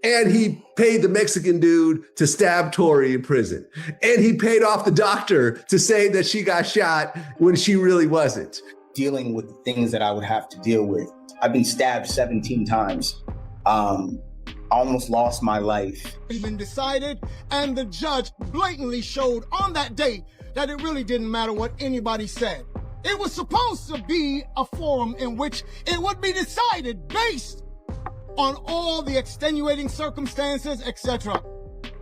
And he paid the Mexican dude to stab Tory in prison. And he paid off the doctor to say that she got shot when she really wasn't. Dealing with the things that I would have to deal with. I've been stabbed 17 times. Almost lost my life. It's been decided, and the judge blatantly showed on that day that it really didn't matter what anybody said. It was supposed to be a forum in which it would be decided based on all the extenuating circumstances, etc.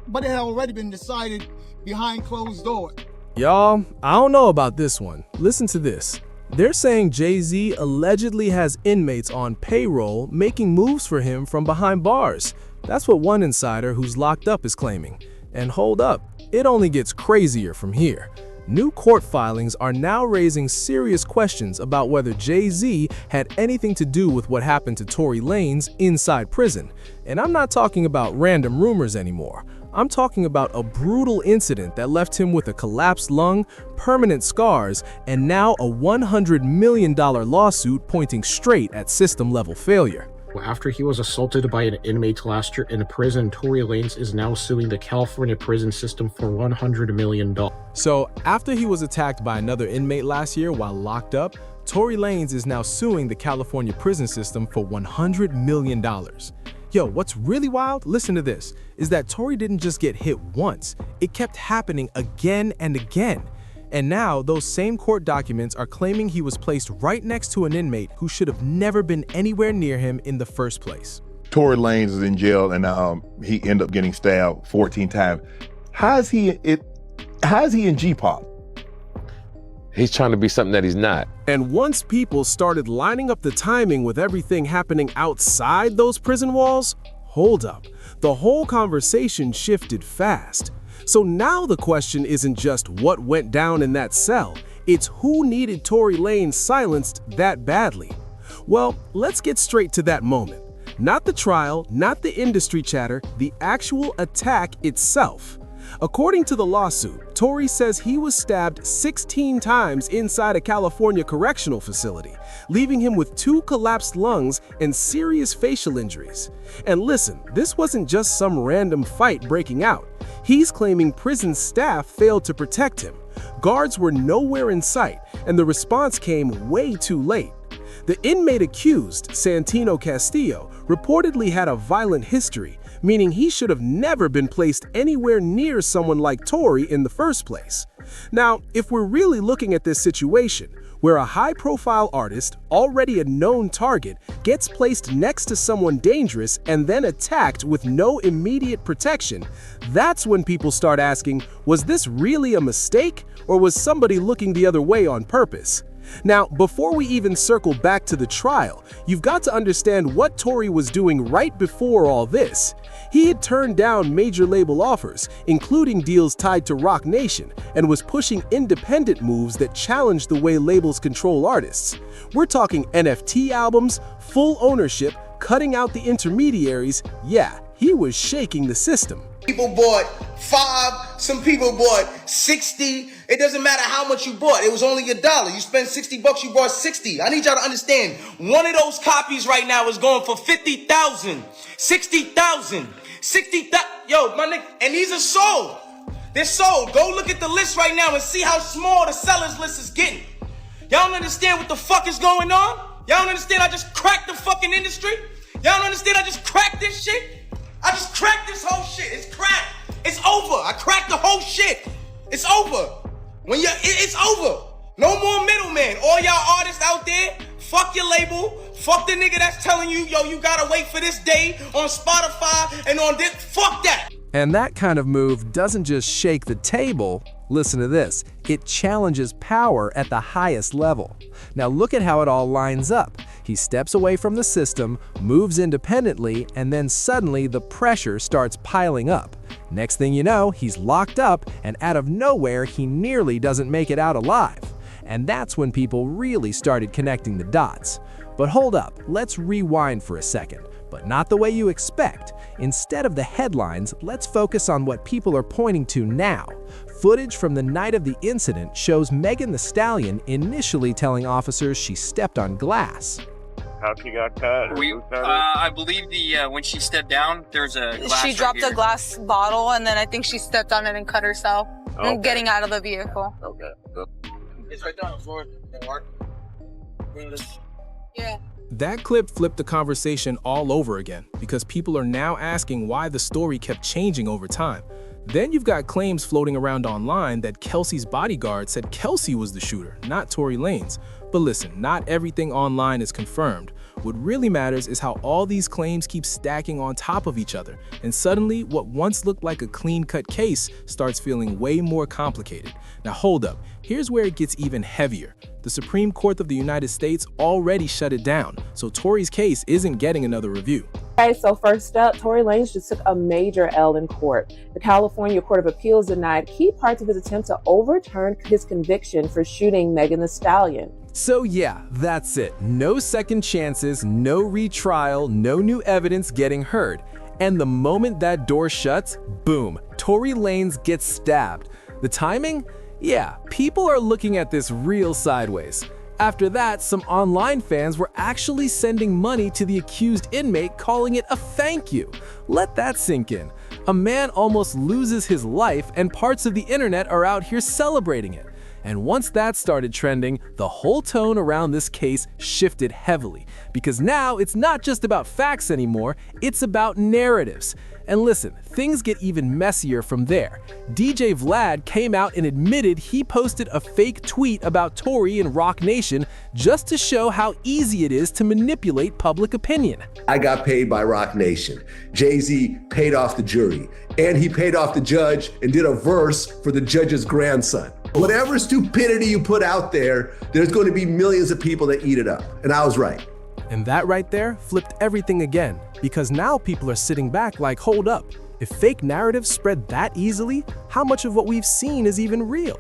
But it had already been decided behind closed doors. Y'all, I don't know about this one. Listen to this. They're saying Jay-Z allegedly has inmates on payroll making moves for him from behind bars. That's what one insider who's locked up is claiming. And hold up, it only gets crazier from here. New court filings are now raising serious questions about whether Jay-Z had anything to do with what happened to Tory Lanez inside prison. And I'm not talking about random rumors anymore. I'm talking about a brutal incident that left him with a collapsed lung, permanent scars, and now a $100 million lawsuit pointing straight at system-level failure. After he was assaulted by an inmate last year in a prison, Tory Lanez is now suing the California prison system for $100 million. So, after he was attacked by another inmate last year while locked up, Tory Lanez is now suing the California prison system for $100 million. Yo, what's really wild, listen to this, is that Tory didn't just get hit once. It kept happening again and again. And now, those same court documents are claiming he was placed right next to an inmate who should have never been anywhere near him in the first place. Tory Lanez is in jail, and he ended up getting stabbed 14 times. How is he in G-pop? He's trying to be something that he's not. And once people started lining up the timing with everything happening outside those prison walls, hold up, the whole conversation shifted fast. So now the question isn't just what went down in that cell, it's who needed Tory Lanez silenced that badly. Well, let's get straight to that moment. Not the trial, not the industry chatter, the actual attack itself. According to the lawsuit, Tory says he was stabbed 16 times inside a California correctional facility, leaving him with 2 collapsed lungs and serious facial injuries. And listen, this wasn't just some random fight breaking out. He's claiming prison staff failed to protect him. Guards were nowhere in sight, and the response came way too late. The inmate accused, Santino Castillo, reportedly had a violent history, meaning he should have never been placed anywhere near someone like Tory in the first place. Now, if we're really looking at this situation, where a high-profile artist, already a known target, gets placed next to someone dangerous and then attacked with no immediate protection, that's when people start asking, was this really a mistake, or was somebody looking the other way on purpose? Now, before we even circle back to the trial, you've got to understand what Tory was doing right before all this. He had turned down major label offers, including deals tied to Roc Nation, and was pushing independent moves that challenged the way labels control artists. We're talking NFT albums, full ownership, cutting out the intermediaries. Yeah, he was shaking the system. People bought 5, some people bought 60. It doesn't matter how much you bought. It was only $1. You spent $60, you bought 60. I need y'all to understand, one of those copies right now is going for 50,000, 60,000, 60,000. Yo, my nigga, and these are sold. They're sold. Go look at the list right now and see how small the sellers list is getting. Y'all don't understand what the fuck is going on? Y'all don't understand I just cracked the fucking industry? Y'all don't understand I just cracked this shit? I just cracked this whole shit. It's cracked. It's over. I cracked the whole shit. It's over. It's over. No more middleman. All y'all artists out there, fuck your label. Fuck the nigga that's telling you, yo, you gotta wait for this day on Spotify and on this. Fuck that. And that kind of move doesn't just shake the table. Listen to this. It challenges power at the highest level. Now look at how it all lines up. He steps away from the system, moves independently, and then suddenly the pressure starts piling up. Next thing you know, he's locked up, and out of nowhere, he nearly doesn't make it out alive. And that's when people really started connecting the dots. But hold up, let's rewind for a second, but not the way you expect. Instead of the headlines, let's focus on what people are pointing to now. Footage from the night of the incident shows Megan Thee Stallion initially telling officers she stepped on glass. how she got cut? I believe when she stepped down, there's a glass She dropped a glass bottle, and then I think she stepped on it and cut herself. Okay. Getting out of the vehicle. Okay. It's right down the floor. Yeah. That clip flipped the conversation all over again because people are now asking why the story kept changing over time. Then you've got claims floating around online that Kelsey's bodyguard said Kelsey was the shooter, not Tory Lanez. But listen, not everything online is confirmed. What really matters is how all these claims keep stacking on top of each other, and suddenly what once looked like a clean-cut case starts feeling way more complicated. Now hold up, here's where it gets even heavier. The Supreme Court of the United States already shut it down, so Tory's case isn't getting another review. Okay, so first up, Tory Lanez just took a major L in court. The California Court of Appeals denied key parts of his attempt to overturn his conviction for shooting Megan Thee Stallion. So yeah, that's it. No second chances, no retrial, no new evidence getting heard. And the moment that door shuts, boom, Tory Lanez gets stabbed. The timing? Yeah, people are looking at this real sideways. After that, some online fans were actually sending money to the accused inmate, calling it a thank you. Let that sink in. A man almost loses his life, and parts of the internet are out here celebrating it. And once that started trending, the whole tone around this case shifted heavily. Because now it's not just about facts anymore, it's about narratives. And listen, things get even messier from there. DJ Vlad came out and admitted he posted a fake tweet about Tory and Rock Nation just to show how easy it is to manipulate public opinion. I got paid by Rock Nation. Jay-Z paid off the jury, and he paid off the judge and did a verse for the judge's grandson. Whatever stupidity you put out there, there's going to be millions of people that eat it up. And I was right. And that right there flipped everything again, because now people are sitting back like, hold up, if fake narratives spread that easily, how much of what we've seen is even real?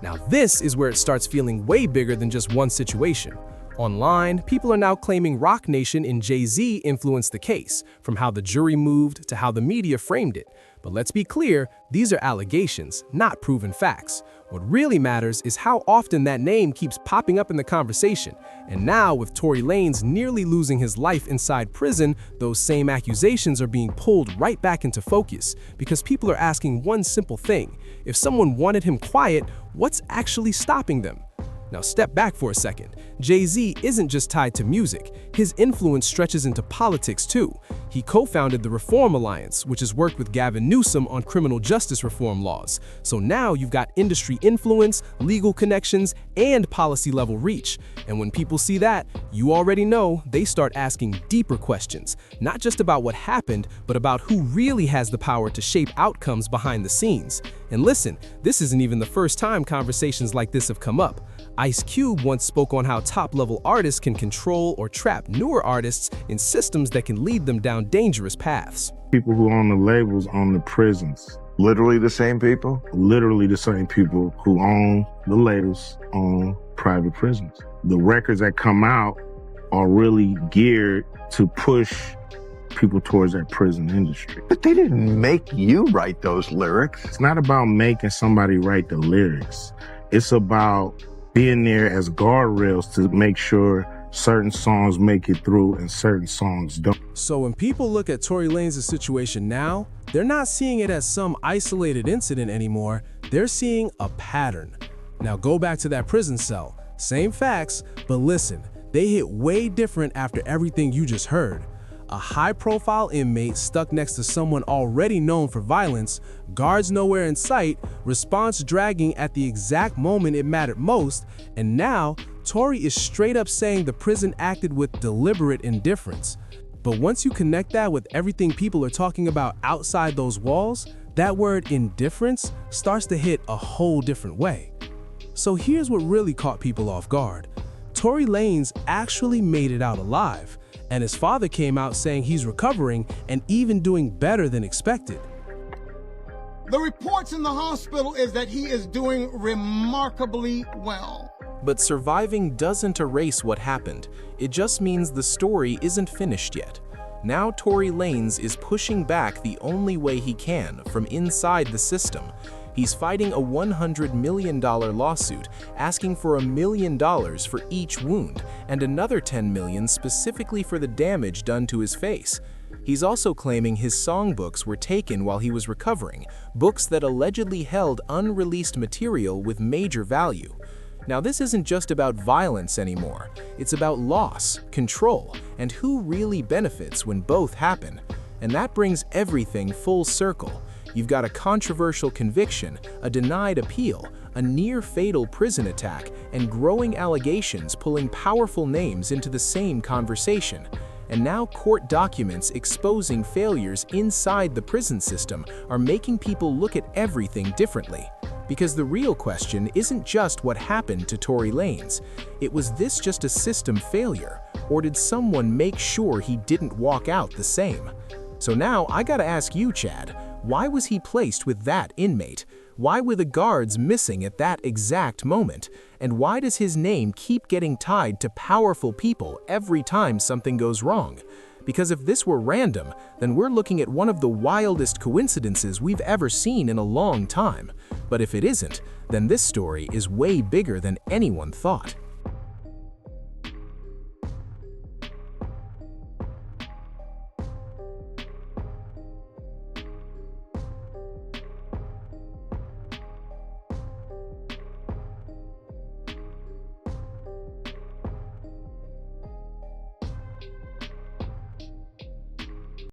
Now this is where it starts feeling way bigger than just one situation. Online, people are now claiming Rock Nation and Jay-Z influenced the case, from how the jury moved to how the media framed it. But let's be clear, these are allegations, not proven facts. What really matters is how often that name keeps popping up in the conversation. And now, with Tory Lanez nearly losing his life inside prison, those same accusations are being pulled right back into focus, because people are asking one simple thing. If someone wanted him quiet, what's actually stopping them? Now step back for a second. Jay-Z isn't just tied to music. His influence stretches into politics too. He co-founded the Reform Alliance, which has worked with Gavin Newsom on criminal justice reform laws. So now you've got industry influence, legal connections, and policy-level reach. And when people see that, you already know they start asking deeper questions, not just about what happened, but about who really has the power to shape outcomes behind the scenes. And listen, this isn't even the first time conversations like this have come up. Ice Cube once spoke on how top-level artists can control or trap newer artists in systems that can lead them down dangerous paths. People who own the labels own the prisons. Literally the same people? Literally the same people who own the labels own private prisons. The records that come out are really geared to push people towards that prison industry. But they didn't make you write those lyrics. It's not about making somebody write the lyrics. It's about being there as guardrails to make sure certain songs make it through and certain songs don't. So when people look at Tory Lanez's situation now, they're not seeing it as some isolated incident anymore. They're seeing a pattern. Now go back to that prison cell. Same facts, but listen, they hit way different after everything you just heard. A high-profile inmate stuck next to someone already known for violence, guards nowhere in sight, response dragging at the exact moment it mattered most, and now Tory is straight up saying the prison acted with deliberate indifference. But once you connect that with everything people are talking about outside those walls, that word indifference starts to hit a whole different way. So here's what really caught people off guard. Tory Lanez actually made it out alive, and his father came out saying he's recovering and even doing better than expected. The reports in the hospital is that he is doing remarkably well. But surviving doesn't erase what happened. It just means the story isn't finished yet. Now Tory Lanez is pushing back the only way he can from inside the system. He's fighting a $100 million lawsuit, asking for $1 million for each wound, and another $10 million specifically for the damage done to his face. He's also claiming his songbooks were taken while he was recovering, books that allegedly held unreleased material with major value. Now, this isn't just about violence anymore. It's about loss, control, and who really benefits when both happen. And that brings everything full circle. You've got a controversial conviction, a denied appeal, a near-fatal prison attack, and growing allegations pulling powerful names into the same conversation. And now court documents exposing failures inside the prison system are making people look at everything differently. Because the real question isn't just what happened to Tory Lanez. Was this just a system failure, or did someone make sure he didn't walk out the same? So now I gotta ask you, Chad, why was he placed with that inmate? Why were the guards missing at that exact moment? And why does his name keep getting tied to powerful people every time something goes wrong? Because if this were random, then we're looking at one of the wildest coincidences we've ever seen in a long time. But if it isn't, then this story is way bigger than anyone thought.